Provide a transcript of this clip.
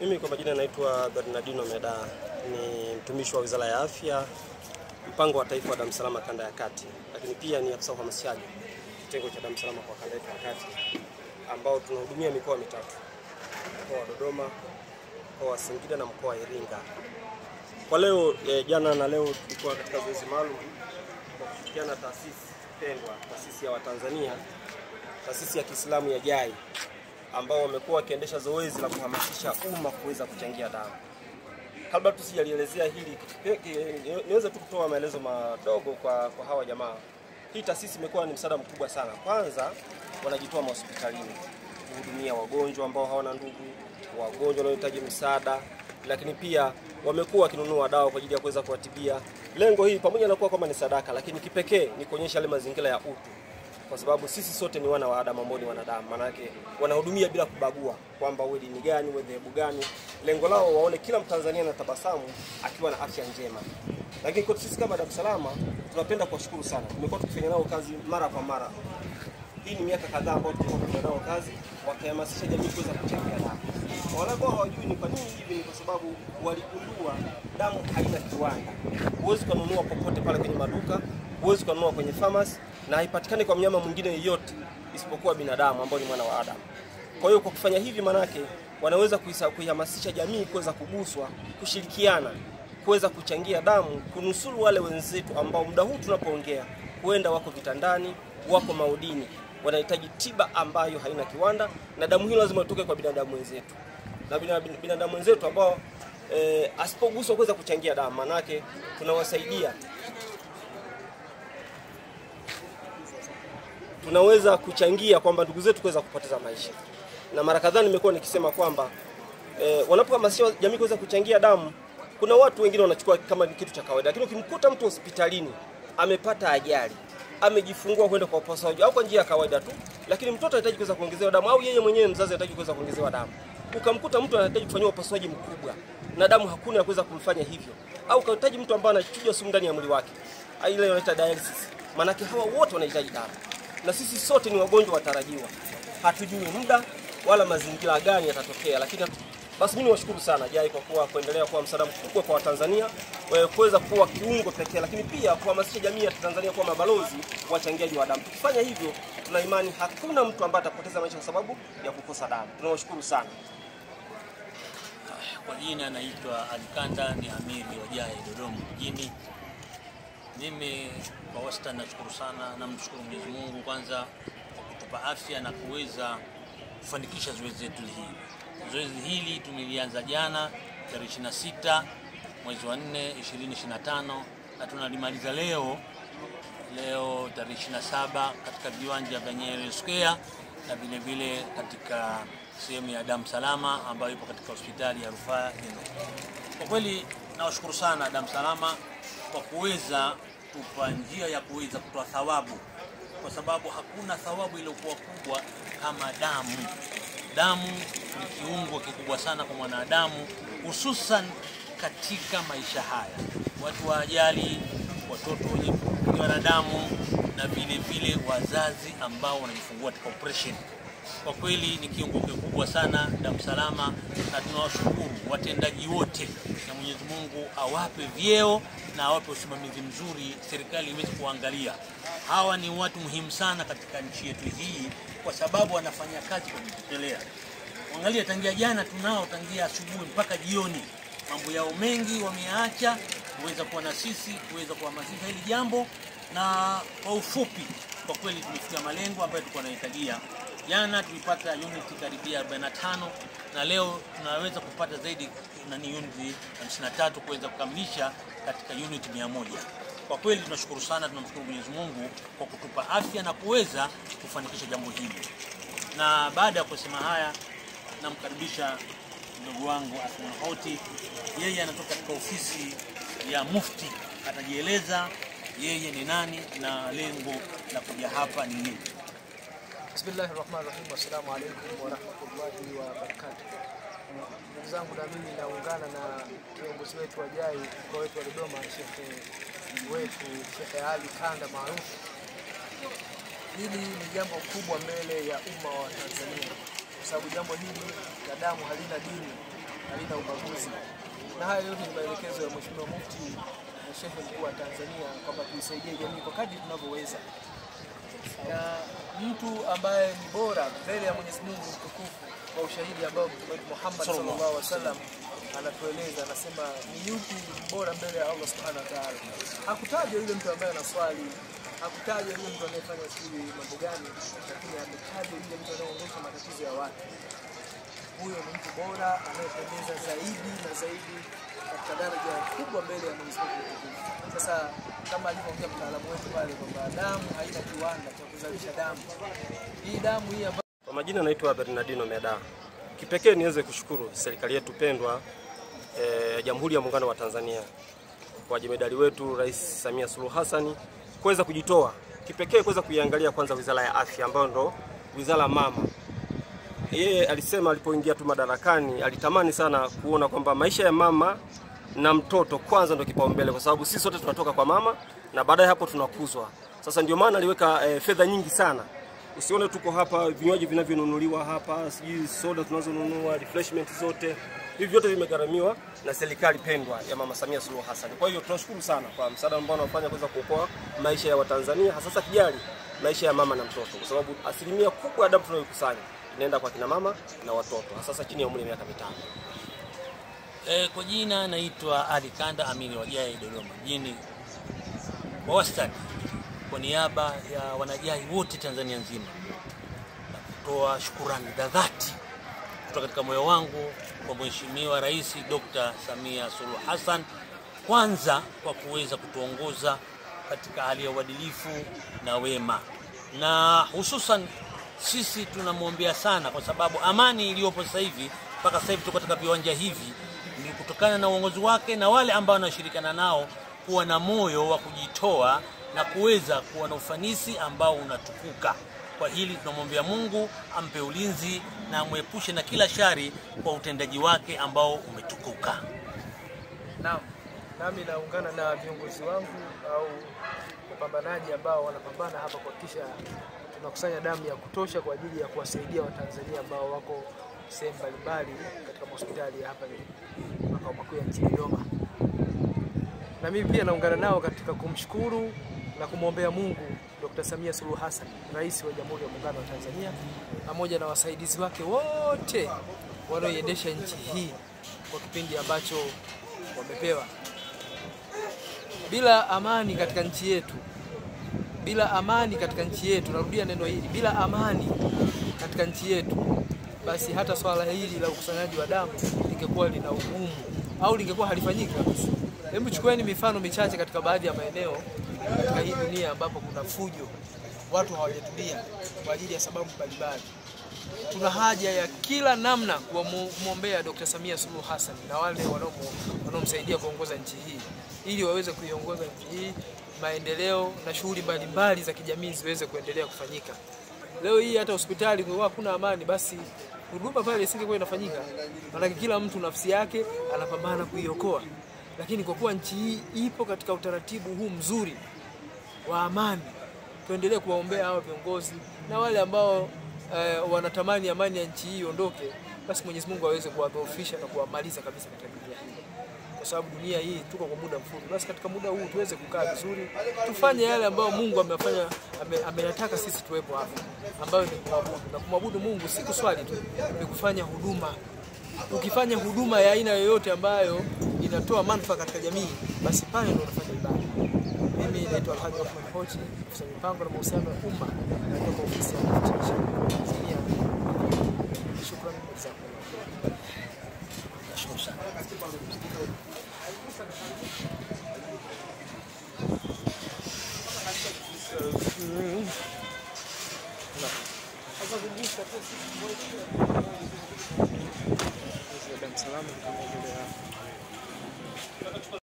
Mimi kwa majina naitwa Bernardino Meda, ni mtumishi wa Wizara ya Afya, mpango wa taifa wa Dar es Salaam kanda ya kati, lakini pia ni afisa uhamasishaji kitengo cha Dar es Salaam kwa kanda ya kati, ambao tunahudumia mikoa mitatu: mkoa wa Dodoma, mkoa wa Singida na mkoa wa Iringa. Kwa leo jana na leo tulikuwa katika zoezi maalum kwa kushirikiana na taasisi pendwa, taasisi ya Watanzania, taasisi ya Kiislamu ya JAI, ambao wamekuwa wakiendesha zoezi la kuhamasisha umma kuweza kuchangia damu. Kabla tusijalielezea hili, niweze tu kutoa maelezo madogo kwa hawa jamaa. Hii taasisi imekuwa ni msaada mkubwa sana. Kwanza, wanajitoa hospitalini kuhudumia wagonjwa ambao hawana ndugu, wagonjwa wanaohitaji msaada, lakini pia wamekuwa wakinunua dawa kwa ajili ya kuweza kuwatibia. Lengo hii pamoja na kuwa kama ni sadaka, lakini kipekee ni kuonyesha yale mazingira ya utu, kwa sababu sisi sote ni wana wa Adamu ambao ni wanadamu. Maana yake wanahudumia bila kubagua kwamba wewe dini gani, wewe dhehebu gani. Lengo lao waone kila Mtanzania anatabasamu akiwa na afya njema. Lakini kwa sisi kama Dar es Salaam tunapenda kuwashukuru sana. Tumekuwa tukifanya nao kazi mara kwa mara. Hii ni miaka kadhaa ambayo tumekuwa tukifanya nao kazi, wakihamasisha jamii kuweza kuchangia damu. Wale ambao hawajui ni kwa nini hivi, ni kwa sababu waligundua damu haina kiwanda. Huwezi kununua popote pale kwenye maduka, huwezi kununua kwenye pharmacy, na haipatikani kwa mnyama mwingine yeyote isipokuwa binadamu ambao ni mwana wa Adamu. Kwa hiyo kwa kufanya hivi, manake wanaweza kuihamasisha jamii kuweza kuguswa, kushirikiana, kuweza kuchangia damu, kunusuru wale wenzetu ambao muda huu tunapoongea huenda wako vitandani, wako maudini, wanahitaji tiba ambayo haina kiwanda, na damu hiyo lazima itoke kwa binadamu wenzetu. Na binadamu wenzetu ambao asipoguswa kuweza kuchangia damu, manake tunaweza kuchangia kwamba ndugu zetu kuweza kupoteza maisha. Na mara kadhaa nimekuwa nikisema kwamba wanapohamasisha jamii kuweza kuchangia damu, kuna watu wengine wanachukua kama ni kitu cha kawaida. Lakini ukimkuta mtu hospitalini amepata ajali, amejifungua kwenda kwa upasuaji au kwa njia ya kawaida tu, lakini mtoto anahitaji kuweza kuongezewa damu, au yeye mwenyewe mzazi anahitaji kuweza kuongezewa damu, ukamkuta mtu anahitaji kufanywa upasuaji mkubwa na damu hakuna ya kuweza kumfanya hivyo, au kahitaji mtu ambaye anachuja sumu ndani ya mwili wake, ile inaitwa dialysis, maana hawa wote wanahitaji damu. Na sisi sote ni wagonjwa watarajiwa. Hatujui muda wala mazingira gani yatatokea, lakini basi mimi niwashukuru sana JAI kwa kuendelea kuwa msaada mkubwa kwa Watanzania, kuweza kuwa kiungo pekee, lakini pia kuhamasisha jamii ya Tanzania kuwa mabalozi wachangiaji wa damu. Tukifanya hivyo, tuna imani hakuna mtu ambaye atapoteza maisha kwa sababu ya kukosa damu. Tunawashukuru sana. Kwa jina anaitwa Alikanda, ni amiri wa JAI Dodoma mjini. Mimi kwa wastani nashukuru sana, na mshukuru Mwenyezi Mungu kwanza kwa kutupa afya na kuweza kufanikisha zoezi letu hili. Zoezi hili tumelianza jana tarehe 26 mwezi wa 4 2025, na tunalimaliza leo tarehe 27 katika viwanja vya Nyerere Square, na vile vile katika sehemu ya Dar es Salaam ambayo ipo katika hospitali ya rufaa. Kwa kweli nawashukuru sana Dar es Salaam kwa kuweza tupa njia ya kuweza kutoa thawabu, kwa sababu hakuna thawabu iliyokuwa kubwa kama damu. Damu ni kiungo kikubwa sana kwa mwanadamu, hususan katika maisha haya. Watu wa ajali, watoto wenye damu, na vile vile wazazi ambao wanajifungua katika operation. Kwa kweli ni kiungo kikubwa sana Dar es Salaam, na tunawashukuru watendaji wote, na Mwenyezi Mungu awape vyeo na awape usimamizi mzuri, serikali iweze kuangalia. Hawa ni watu muhimu sana katika nchi yetu hii, kwa sababu wanafanya kazi kwa kujitolea. Angalia, tangia jana tangia asubuhi mpaka jioni, mambo yao mengi wameacha kuweza kuwa na sisi, kuweza kuhamasisha hili jambo. Na kwa ufupi, kwa kweli tumefikia malengo ambayo tulikuwa tunahitajia. Jana tulipata unit karibia 45, na leo tunaweza kupata zaidi na unit 53 kuweza kukamilisha katika unit 100. Kwa kweli tunashukuru sana, tunamshukuru Mwenyezi Mungu kwa kutupa afya na kuweza kufanikisha jambo hili. Na baada ya kusema haya, namkaribisha ndugu wangu Asman Hoti. Yeye anatoka katika ofisi ya Mufti, atajieleza yeye ni nani na lengo la kuja hapa ni nini. Bismillahirrahmanirrahim. Assalamu alaykum wa rahmatullahi wa barakatuh. Ndugu zangu, na mimi naungana na kiongozi wetu wa JAI mkoa wetu wa Dodoma, Sheikh Ali Kanda maarufu. Hili ni jambo kubwa mbele ya umma wa Tanzania, kwa sababu jambo hili la damu halina dini halina ubaguzi. Na haya yote ni maelekezo ya Mheshimiwa Mufti na Sheikh Mkuu wa Tanzania kwamba tuisaidie jamii kwa kadri tunavyoweza. Na mtu ambaye ni bora mbele ya Mwenyezi Mungu mtukufu kwa ushahidi ambao Mtume Muhammad sallallahu alaihi wasallam anatueleza, anasema ni yupi bora mbele ya Allah subhanahu wa ta'ala. Hakutaja yule mtu ambaye anaswali, hakutaja yule mtu anayefanya siri mambo gani, lakini ametaja yule mtu anayeondosha matatizo ya watu. Huyo ni mtu bora anayependeza zaidi na zaidi katika daraja kubwa mbele ya Mwenyezi Mungu. Sasa kama alivyoongea mtaalamu wetu pale kwamba damu haina kiwanda cha kuzalisha damu. Hii damu hii ambayo kwa majina naitwa Bernardino Meda. Kipekee niweze kushukuru serikali yetu pendwa Jamhuri ya Muungano wa Tanzania kwa jemedali wetu Rais Samia Suluhu Hassan kuweza kujitoa kipekee kuweza kuiangalia kwanza Wizara ya Afya ambayo ndo wizara mama. Yeye alisema alipoingia tu madarakani alitamani sana kuona kwamba maisha ya mama na mtoto kwanza ndio kipaumbele, kwa sababu sisi sote tunatoka kwa mama na baadaye hapo tunakuzwa. Sasa ndio maana aliweka fedha nyingi sana. Usione tuko hapa vinywaji vinavyonunuliwa hapa, sijui soda tunazonunua, refreshment zote, hivi vyote vimegharamiwa na serikali pendwa ya Mama Samia Suluhu Hassan. Kwa hiyo tunashukuru sana kwa msaada ambao wanafanya kuweza kuokoa maisha ya Watanzania, hasa kijali maisha ya mama na mtoto, kwa sababu asilimia kubwa ya damu tunayokusanya inaenda kwa kina mama na watoto, hasa chini ya umri wa miaka 5. Kwa jina naitwa Alikanda Amiri wa Jai Dodoma mjini. Kwa wastani, kwa niaba ya wanajai wote Tanzania nzima, natoa shukrani za dhati kutoka katika moyo wangu kwa Mheshimiwa Rais Dr. Samia Suluhu Hassan, kwanza kwa kuweza kutuongoza katika hali ya uadilifu na wema, na hususan sisi tunamwombea sana, kwa sababu amani iliyopo sasa hivi mpaka sasa hivi tuko katika viwanja hivi ni kutokana na uongozi wake na wale ambao wanashirikiana nao kuwa na moyo wa kujitoa na kuweza kuwa na ufanisi ambao unatukuka. Kwa hili tunamwombea Mungu ampe ulinzi na amwepushe na kila shari kwa utendaji wake ambao umetukuka. Naam, nami naungana na viongozi wangu au wapambanaji ambao wanapambana hapa kuhakikisha tunakusanya damu ya kutosha kwa ajili ya kuwasaidia Watanzania ambao wako sehemu mbalimbali katika hospitali hapa makao makuu ya nchini Dodoma. Na mimi pia naungana nao katika kumshukuru na kumwombea Mungu Dr. Samia Suluhu Hassan, Rais wa Jamhuri ya Muungano wa Tanzania, pamoja na wasaidizi wake wote wanaoiendesha nchi hii kwa kipindi ambacho wamepewa. Bila amani katika nchi yetu, bila amani katika nchi yetu, narudia neno hili, bila amani katika nchi yetu, basi hata swala hili la ukusanyaji wa damu lingekuwa lina ugumu au lingekuwa halifanyiki kabisa. Hebu chukueni mifano michache katika baadhi ya maeneo katika hii dunia ambapo kuna fujo, watu hawajatulia kwa ajili ya sababu mbalimbali. Tuna haja ya kila namna kumwombea Dr. Samia Suluhu Hassan na wale wanaomsaidia kuongoza nchi hii ili waweze kuiongoza nchi hii, maendeleo na shughuli mbalimbali za kijamii ziweze kuendelea kufanyika. Leo hii hata hospitali kwa hakuna amani, basi huduma pale isingekuwa inafanyika. Maana kila mtu nafsi yake anapambana kuiokoa. Lakini kwa kuwa nchi hii ipo katika utaratibu huu mzuri wa amani, tuendelee kuwaombea hao viongozi na wale ambao wanatamani amani ya nchi hii iondoke, basi Mwenyezi Mungu aweze kuwadhoofisha na kuwamaliza kabisa katika dunia hii. Kwa sababu dunia hii tuko kwa muda mfupi, basi katika muda huu tuweze kukaa vizuri, tufanye yale ambayo Mungu ameyataka sisi tuwepo hapa, ambayo ni kumwabudu. Na kumwabudu Mungu si kuswali tu, ni kufanya huduma. Ukifanya huduma ya aina yoyote ambayo inatoa manufaa katika jamii, basi pale ndio unafanya ibada. Mimi naitwa Alhaji Ahmed Hochi, afisa mipango na mahusiano ya umma kutoka ofisi ya Tanzania. Shukrani sana. Nashukuru sana. Salama kama vile